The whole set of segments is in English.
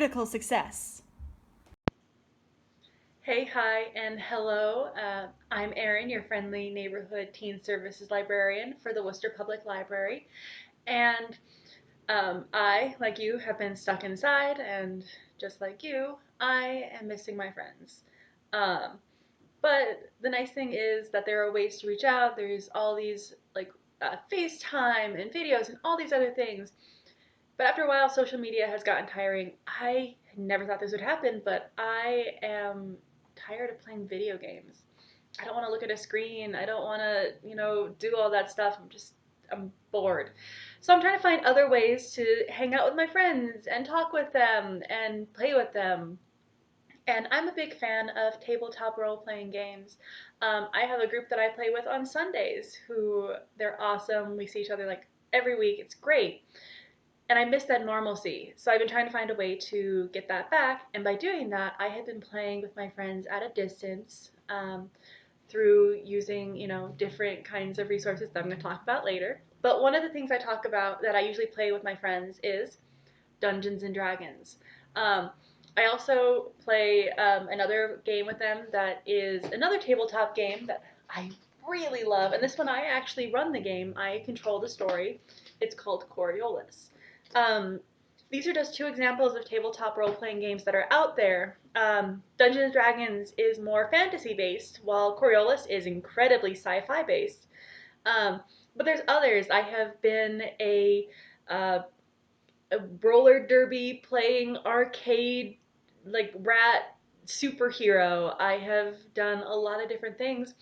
critical success. Hey, hi, and hello. I'm Erin, your friendly neighborhood teen services librarian for the Worcester Public Library. And I, like you, have been stuck inside, and just like you, I am missing my friends. Um, but the nice thing is that there are ways to reach out. There's all these like FaceTime and videos and all these other things. But after a while, social media has gotten tiring. I never thought this would happen, but I am tired of playing video games. I don't want to look at a screen. I don't want to, do all that stuff. I'm bored. So I'm trying to find other ways to hang out with my friends and talk with them and play with them. And I'm a big fan of tabletop role playing games. I have a group that I play with on Sundays who they're awesome. We see each other like every week. It's great. And I miss that normalcy. So I've been trying to find a way to get that back. And by doing that, I have been playing with my friends at a distance through using, different kinds of resources that I'm going to talk about later. But one of the things I talk about that I usually play with my friends is Dungeons and Dragons. Um, I also play another game with them that is another tabletop game that I really love. And this one I actually run the game. I control the story. It's called Coriolis. Um, these are just two examples of tabletop role-playing games that are out there. Dungeons and Dragons is more fantasy-based, while Coriolis is incredibly sci-fi based. Um, but there's others. I have been uh, a roller derby playing arcade like rat superhero. I have done a lot of different things,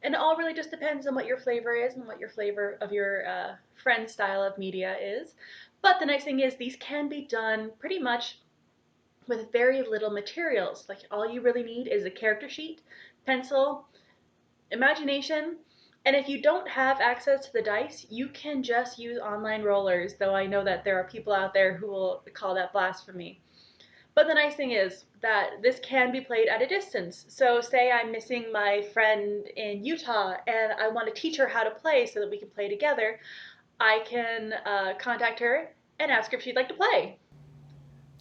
and it all really just depends on what your flavor is and what your flavor of your friend style of media is. But the nice thing is these can be done pretty much with very little materials. Like all you really need is a character sheet, pencil, imagination, and if you don't have access to the dice, you can just use online rollers, though I know that there are people out there who will call that blasphemy. But the nice thing is that this can be played at a distance. So say I'm missing my friend in Utah and I want to teach her how to play so that we can play together, I can contact her and ask her if she'd like to play.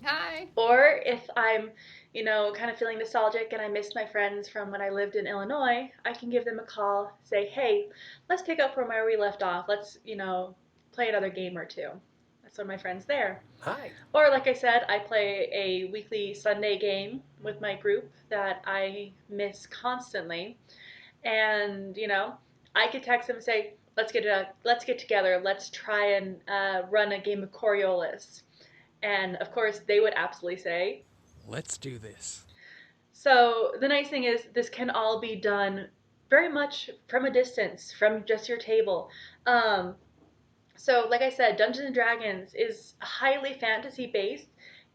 Hi. Or if I'm, kind of feeling nostalgic and I missed my friends from when I lived in Illinois, I can give them a call, say, hey, let's pick up from where we left off. Let's, play another game or two. That's one of my friends there. Hi. Or, like I said, I play a weekly Sunday game with my group that I miss constantly. And, I could text them and say, let's get together. Let's try and run a game of Coriolis. And of course, they would absolutely say, Let's do this. so the nice thing is this can all be done very much from a distance, from just your table. Um, so like I said, Dungeons and Dragons is highly fantasy based.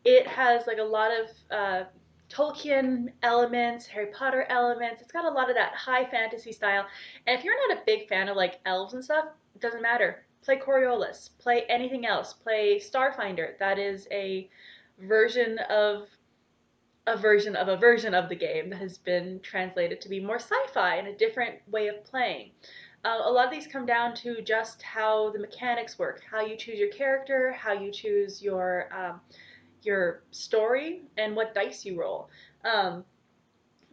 It has like a lot of Tolkien elements, Harry Potter elements. It's got a lot of that high fantasy style. And if you're not a big fan of like elves and stuff, it doesn't matter. Play Coriolis. Play anything else. Play Starfinder. That is version of a version of the game that has been translated to be more sci-fi and a different way of playing. A lot of these come down to just how the mechanics work, how you choose your character, how you choose your story, and what dice you roll. Um,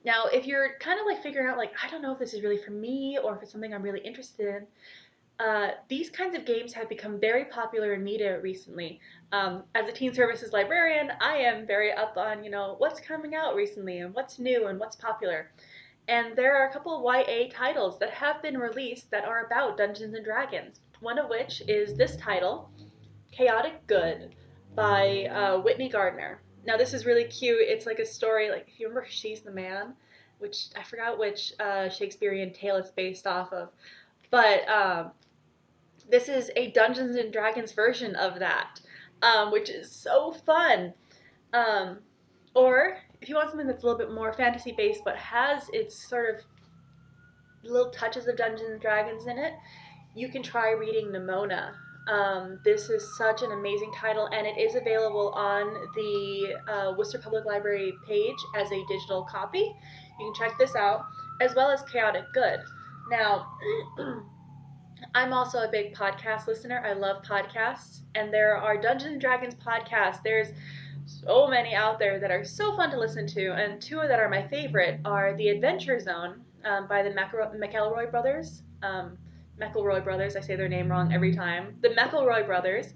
Now, if you're kind of like figuring out like I don't know if this is really for me or if it's something I'm really interested in, these kinds of games have become very popular in media recently. As a teen services librarian, I am very up on, what's coming out recently and what's new and what's popular. And there are a couple of YA titles that have been released that are about Dungeons and Dragons. One of which is this title, Chaotic Good, by Whitney Gardner. Now, this is really cute. It's like a story, like if you remember She's the Man, which I forgot which Shakespearean tale it's based off of. But this is a Dungeons and Dragons version of that, which is so fun. Um, or if you want something that's a little bit more fantasy based but has its sort of little touches of Dungeons and Dragons in it, you can try reading Nimona. This is such an amazing title, and it is available on the Worcester Public Library page as a digital copy. You can check this out, as well as Chaotic Good. Now, I'm also a big podcast listener. I love podcasts, and there are Dungeons and Dragons podcasts. There's so many out there that are so fun to listen to, and two that are my favorite are The Adventure Zone by the McElroy brothers. McElroy brothers, I say their name wrong every time. The McElroy brothers,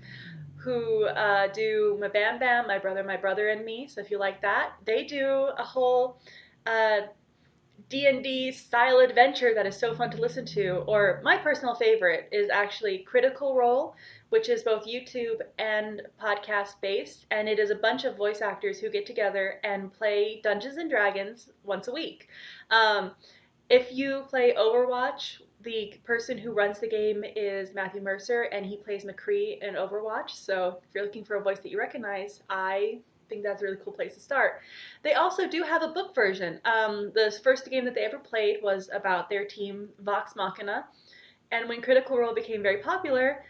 who do My Bam Bam, My Brother and Me. So if you like that, they do a whole uh, D&D style adventure that is so fun to listen to. Or my personal favorite is actually Critical Role, which is both YouTube and podcast based, and it is a bunch of voice actors who get together and play Dungeons and Dragons once a week. Um, if you play Overwatch, the person who runs the game is Matthew Mercer, and he plays McCree in Overwatch. So if you're looking for a voice that you recognize, I think that's a really cool place to start. They also do have a book version. The first game that they ever played was about their team Vox Machina, and when Critical Role became very popular,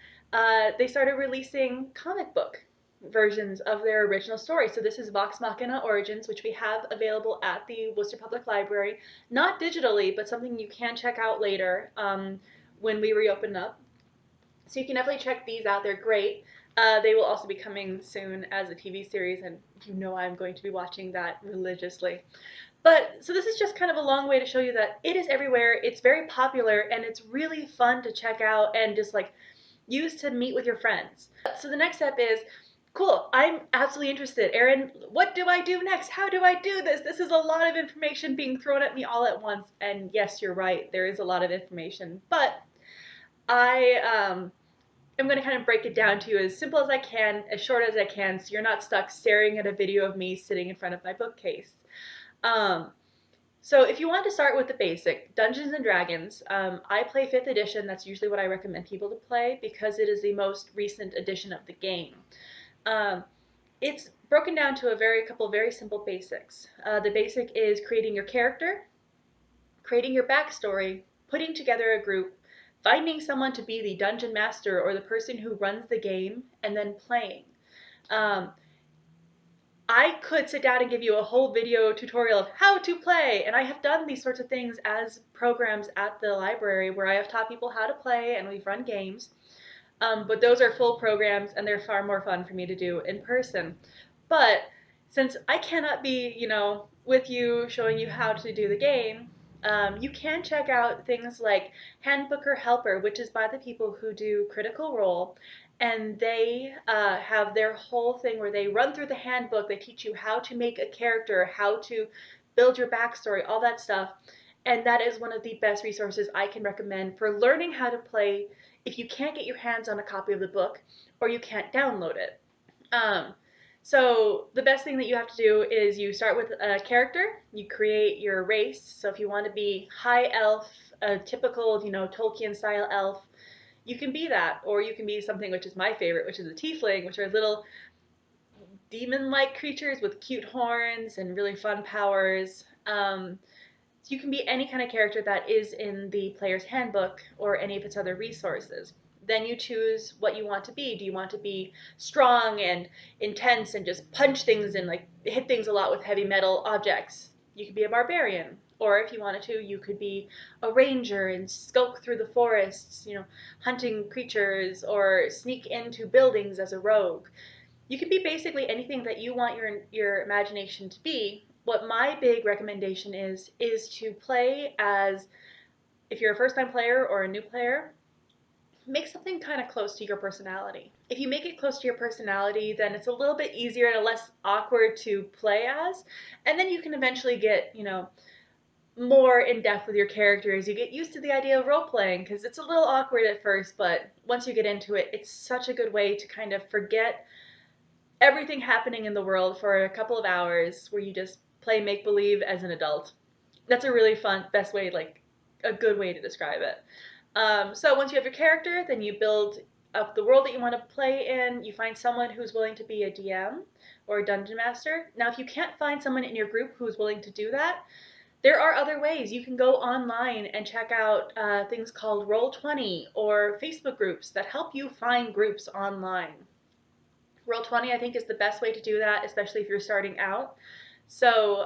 they started releasing comic book versions of their original story. So this is Vox Machina Origins, which we have available at the Worcester Public Library, not digitally, but something you can check out later when we reopen up. So you can definitely check these out. They're great. They will also be coming soon as a TV series, and you know I'm going to be watching that religiously. But so this is just kind of a long way to show you that it is everywhere. It's very popular, and it's really fun to check out and just like use to meet with your friends. So the next step is, cool, I'm absolutely interested. Erin, what do I do next? How do I do this? This is a lot of information being thrown at me all at once. And yes, you're right, there is a lot of information. But I am going to kind of break it down to you as simple as I can, as short as I can, so you're not stuck staring at a video of me sitting in front of my bookcase. Um, so if you want to start with the basic, Dungeons and Dragons, I play 5th edition. That's usually what I recommend people to play because it is the most recent edition of the game. Um, it's broken down to a couple very simple basics. The basic is creating your character, creating your backstory, putting together a group, finding someone to be the dungeon master or the person who runs the game, and then playing. Um, I could sit down and give you a whole video tutorial of how to play, and I have done these sorts of things as programs at the library where I have taught people how to play and we've run games. But those are full programs and they're far more fun for me to do in person. But since I cannot be, with you showing you how to do the game, you can check out things like Handbook or Helper, which is by the people who do Critical Role. And they have their whole thing where they run through the handbook. They teach you how to make a character, how to build your backstory, all that stuff. And that is one of the best resources I can recommend for learning how to play if you can't get your hands on a copy of the book or you can't download it. Um, so the best thing that you have to do is you start with a character, you create your race. So if you want to be high elf, a typical, Tolkien style elf, you can be that, or you can be something which is my favorite, which is a tiefling, which are little demon-like creatures with cute horns and really fun powers. So you can be any kind of character that is in the player's handbook or any of its other resources. Then you choose what you want to be. Do you want to be strong and intense and just punch things and like hit things a lot with heavy metal objects? You could be a barbarian. Or if you wanted to, you could be a ranger and skulk through the forests, hunting creatures or sneak into buildings as a rogue. You can be basically anything that you want your imagination to be. What my big recommendation is to play as, if you're a first time player or a new player, make something kind of close to your personality. If you make it close to your personality, then it's a little bit easier and less awkward to play as, and then you can eventually get, more in depth with your characters. You get used to the idea of role playing because it's a little awkward at first, but once you get into it, it's such a good way to kind of forget everything happening in the world for a couple of hours where you just play make believe as an adult. That's a really fun, best way, like a good way to describe it. So once you have your character, then you build up the world that you want to play in. You find someone who's willing to be a DM or a dungeon master. Now, if you can't find someone in your group who's willing to do that, there are other ways. You can go online and check out things called Roll20 or Facebook groups that help you find groups online. Roll20, I think, is the best way to do that, especially if you're starting out. So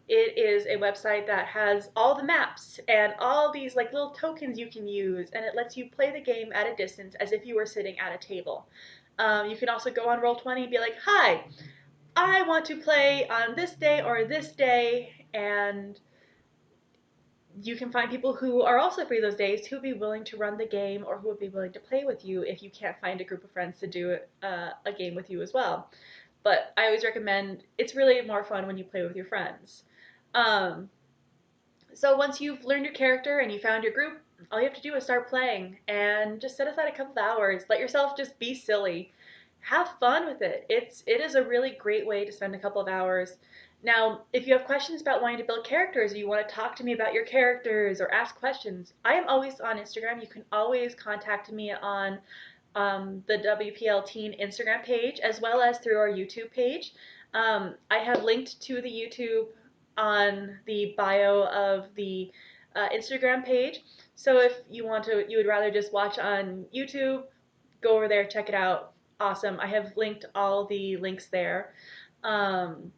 it is a website that has all the maps and all these like little tokens you can use, and it lets you play the game at a distance as if you were sitting at a table. You can also go on Roll20 and be like, "Hi, I want to play on this day or this day, and you can find people who are also free those days who would be willing to run the game or who would be willing to play with you if you can't find a group of friends to do a game with you as well. But I always recommend it's really more fun when you play with your friends. Um, so once you've learned your character and you found your group, all you have to do is start playing and just set aside a couple of hours. Let yourself just be silly. Have fun with it. It is a really great way to spend a couple of hours. Now, if you have questions about wanting to build characters or you want to talk to me about your characters or ask questions, I am always on Instagram. You can always contact me on the WPL Teen Instagram page as well as through our YouTube page. I have linked to the YouTube on the bio of the Instagram page. So if you would rather just watch on YouTube, go over there, check it out. Awesome. I have linked all the links there. Um,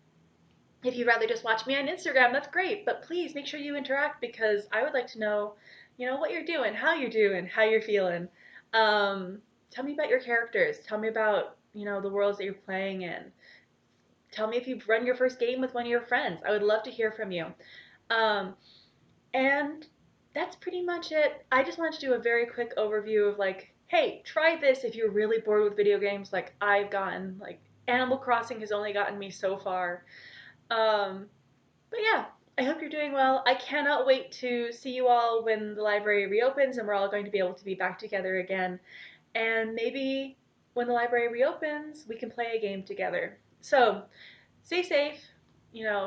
if you'd rather just watch me on Instagram, that's great. But please make sure you interact because I would like to know, what you're doing, how you're feeling. Um, Tell me about your characters. Tell me about, the worlds that you're playing in. Tell me if you've run your first game with one of your friends. I would love to hear from you. Um, and that's pretty much it. I just wanted to do a very quick overview of like, hey, try this if you're really bored with video games like I've gotten. Like Animal Crossing has only gotten me so far. Um, but yeah, I hope you're doing well. I cannot wait to see you all when the library reopens and we're all going to be able to be back together again. And maybe when the library reopens, we can play a game together. So stay safe.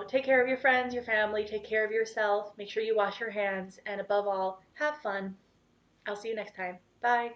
Take care of your friends, your family, take care of yourself, make sure you wash your hands, and above all, have fun. I'll see you next time. Bye.